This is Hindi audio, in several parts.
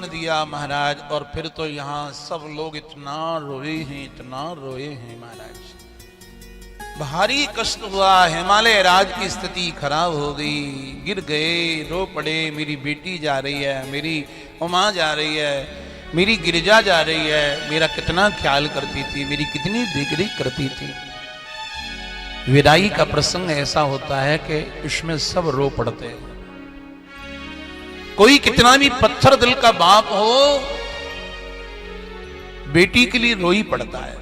दिया महाराज। और फिर तो यहाँ सब लोग इतना रोए हैं महाराज, भारी कष्ट हुआ। हिमालय राज की स्थिति खराब हो गई, गिर गए, रो पड़े। मेरी बेटी जा रही है, मेरी उमा जा रही है, मेरी गिरिजा जा रही है, मेरा कितना ख्याल करती थी, मेरी कितनी देखरेख करती थी। विदाई का प्रसंग ऐसा होता है कि इसमें सब रो पड़ते हैं। कोई कितना भी पत्थर दिल का बाप हो, बेटी के लिए रो ही पड़ता है।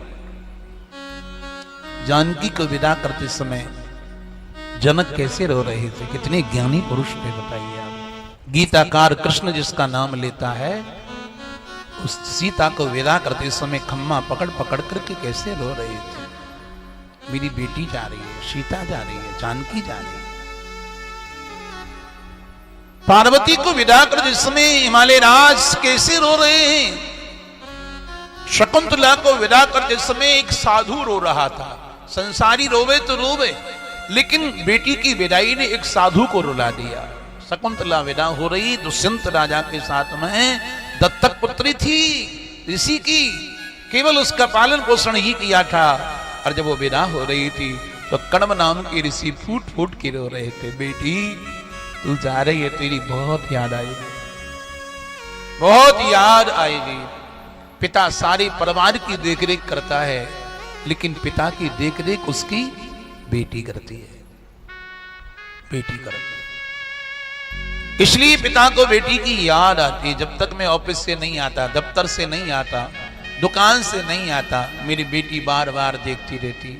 जानकी को विदा करते समय जनक कैसे रो रहे थे, कितने ज्ञानी पुरुष थे बताइए आप। गीताकार कृष्ण जिसका नाम लेता है, उस सीता को विदा करते समय खम्मा पकड़ पकड़ करके कैसे रो रहे थे। मेरी बेटी जा रही है, सीता जा रही है, जानकी जा रही है। पार्वती को विदा कर जिस समय हिमालय राज कैसे रो रहे हैं। शकुंतला को विदा कर जिस समय एक साधु रो रहा था। संसारी रोवे तो रोवे, लेकिन बेटी की विदाई ने एक साधु को रुला दिया। शकुंतला विदा हो रही, दुष्यंत राजा के साथ में दत्तक पुत्री थी ऋषि की, केवल उसका पालन पोषण ही किया था। और जब वो विदा हो रही थी तो कण्व नाम के ऋषि फूट फूट के रो रहे थे, बेटी तू जा रही है, तेरी बहुत याद आएगी, बहुत याद आएगी। पिता सारे परिवार की देखरेख करता है, लेकिन पिता की देखरेख उसकी बेटी करती है, बेटी करती है। इसलिए पिता को बेटी की याद आती है। जब तक मैं ऑफिस से नहीं आता, दफ्तर से नहीं आता, दुकान से नहीं आता, मेरी बेटी बार बार देखती रहती,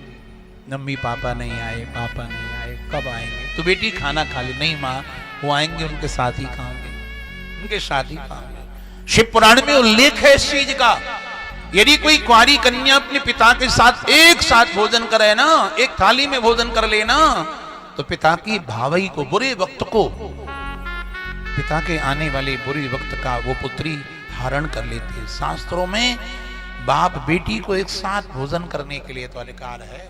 मम्मी पापा नहीं आए, पापा नहीं आए, कब आएंगे। तो बेटी खाना खा ले, नहीं माँ वो आएंगे, उनके साथ ही खाएंगे, उनके साथ ही खाएंगे। शिव पुराण में उल्लेख है इस चीज का। यदि कोई कुंवारी कन्या अपने पिता के साथ एक साथ भोजन करे ना, एक थाली में भोजन कर लेना, तो पिता की भावई को, बुरे वक्त को, पिता के आने वाले बुरे वक्त का वो पुत्री हरण कर लेती है। शास्त्रों में बाप बेटी को एक साथ भोजन करने के लिए तो अधिकार है।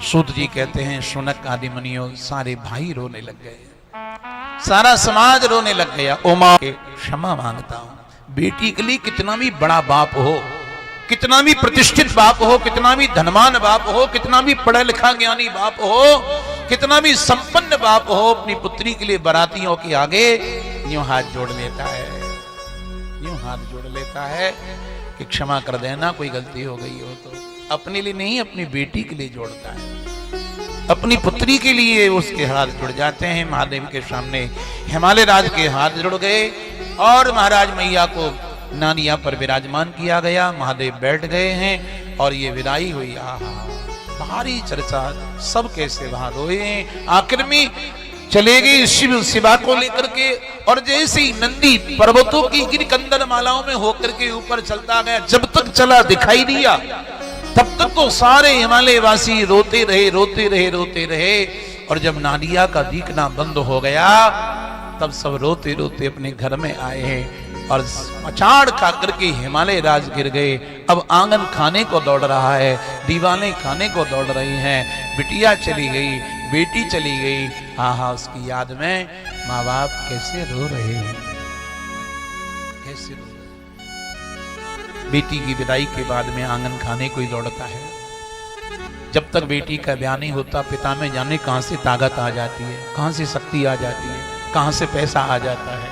सूत जी कहते हैं, शुनक आदि मुनियों सारे भाई रोने लग गए, सारा समाज रोने लग गया। उमा के क्षमा मांगता हूं। बेटी के लिए कितना भी बड़ा बाप हो, कितना भी प्रतिष्ठित बाप हो, कितना भी धनवान बाप हो, कितना भी पढ़ा लिखा ज्ञानी बाप हो, कितना भी संपन्न बाप हो, अपनी पुत्री के लिए बारातियों के आगे यूं हाथ जोड़ लेता है, यूं हाथ जोड़ लेता है कि क्षमा कर देना, कोई गलती हो गई हो तो। अपने लिए नहीं, अपनी बेटी के लिए जोड़ता है, अपनी पुत्री के लिए उसके हाथ जुड़ जाते हैं। महादेव के सामने हिमालय राज के हाथ जुड़ गए और महाराज मैया को नानिया पर विराजमान किया गया। महादेव बैठ गए हैं और ये विदाई हुई। आहा, भारी चर्चा, सब कैसे वहां रोए हैं। आखिर में चले गए शिव शिवा को लेकर के, और जैसे ही नंदी पर्वतों की गिर कंदन मालाओं में होकर के ऊपर चलता गया, जब तक चला दिखाई दिया तब तक तो सारे हिमालय वासी रोते रहे, रोते रहे, रोते रहे। और जब नानिया का दिखना बंद हो गया, तब सब रोते रोते अपने घर में आए हैं और अचाड़ खा करके हिमालय राज गिर गए। अब आंगन खाने को दौड़ रहा है, दीवाने खाने को दौड़ रही हैं, बिटिया चली गई, बेटी चली गई। हाँ, उसकी याद में माँ बाप कैसे रो रहे हैं, कैसे रो रहे हैं। बेटी की विदाई के बाद में आंगन खाने को ही दौड़ता है। जब तक बेटी का ब्याह नहीं होता, पिता में जाने कहां से ताकत आ जाती है, कहां से शक्ति आ जाती है, कहां से पैसा आ जाता है।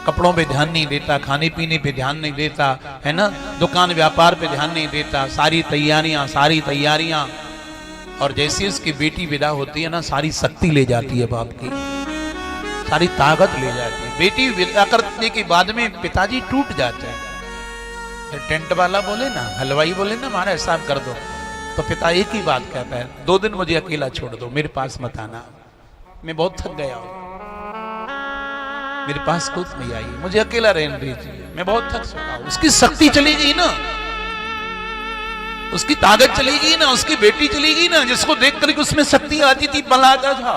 कपड़ों पे ध्यान नहीं देता, खाने पीने पे ध्यान नहीं देता, है ना, दुकान व्यापार पे ध्यान नहीं देता, सारी तैयारियां। और जैसे उसकी बेटी विदा होती है ना, सारी शक्ति ले जाती है बाप की, सारी ताकत ले जाती है। बेटी विदा करने के बाद में पिताजी टूट जाते हैं। टेंट वाला बोले ना, हलवाई बोले ना, हमारा हिसाब कर दो, तो पिता एक ही बात कहता है, 2 दिन मुझे अकेला छोड़ दो, मेरे पास मत आना, मैं बहुत थक गया हूं, मेरे पास खुद नहीं आई, मुझे अकेला रहने दीजिए, मैं बहुत थक चुका हूं। उसकी शक्ति चली गई ना, उसकी ताकत चली गई ना, उसकी बेटी चली गई ना, जिसको देख करके उसमें शक्ति आती थी, बल आता था।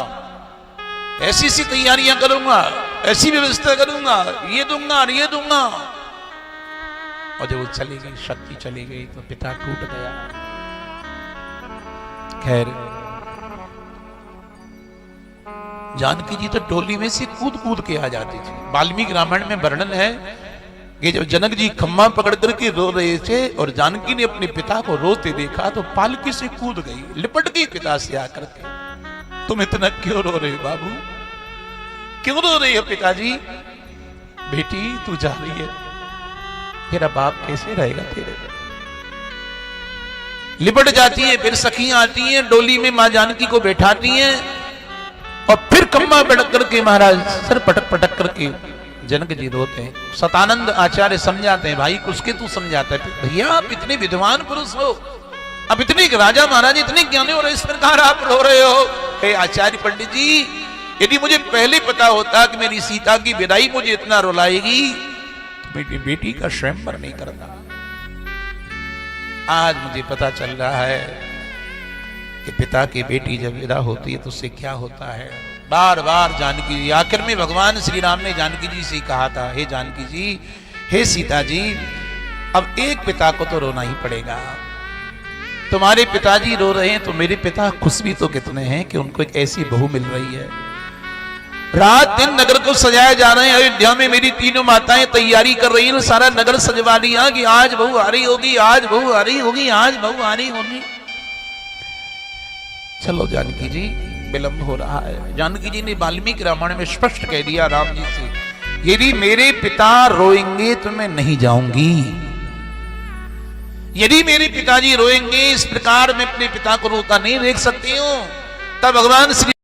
ऐसी सी तैयारियां करूंगा, ऐसी व्यवस्था करूंगा, ये दूंगा, ये दूंगा। और जब वो चली गई, शक्ति चली गई, तो पिता टूट गया। खैर जानकी जी तो डोली में से कूद कूद के आ जाती थी। वाल्मीकि रामायण में वर्णन है कि जब जनक जी खम्मा पकड़ करके रो रहे थे और जानकी ने अपने पिता को रोते देखा तो पालकी से कूद गई, लिपट गई पिता से आकर के। तुम इतना क्यों रो रहे हो बाबू, क्यों रो रहे हो पिताजी? बेटी तू जा रही है, तेरा बाप कैसे रहेगा तेरे? लिपट जाती है। फिर सखियां आती हैं, डोली में मां जानकी को बैठाती हैं और फिर खम्मा पटक करके महाराज सर पटक पटक करके जनक जी रोते हैं। सतानंद आचार्य समझाते हैं, भाई कुछ तू समझाता है, भैया आप इतने विद्वान पुरुष हो, अब इतने राजा महाराज इतने ज्ञानी हो रहे, इस प्रकार आप रो रहे हो। हे आचार्य पंडित जी, यदि मुझे पहले पता होता कि मेरी सीता की विदाई मुझे इतना रुलाएगी तो मेरी बेटी का स्वयंवर नहीं करता। आज मुझे पता चल रहा है कि पिता की बेटी जब विदा होती है तो उससे क्या होता है। बार बार जानकी जी, आखिर में भगवान श्री राम ने जानकी जी से कहा था, हे जानकी जी, हे सीता जी, अब एक पिता को तो रोना ही पड़ेगा। तुम्हारे पिताजी रो रहे हैं तो मेरे पिता खुश भी तो कितने हैं कि उनको एक ऐसी बहू मिल रही है। रात दिन नगर को सजाया जा रहे हैं। अयोध्या में मेरी तीनों माताएं तैयारी कर रही हैं, सारा नगर सजवा लिया कि आज बहू आ रही होगी, आज बहू आ रही होगी, आज बहू आ रही होगी। चलो जानकी जी, विलंब हो रहा है। जानकी जी ने वाल्मीकि रामायण में स्पष्ट कह दिया राम जी से, यदि मेरे पिता रोएंगे तो मैं नहीं जाऊंगी, यदि मेरे पिताजी रोएंगे इस प्रकार मैं अपने पिता को रोता नहीं देख सकती हूं। तब भगवान श्री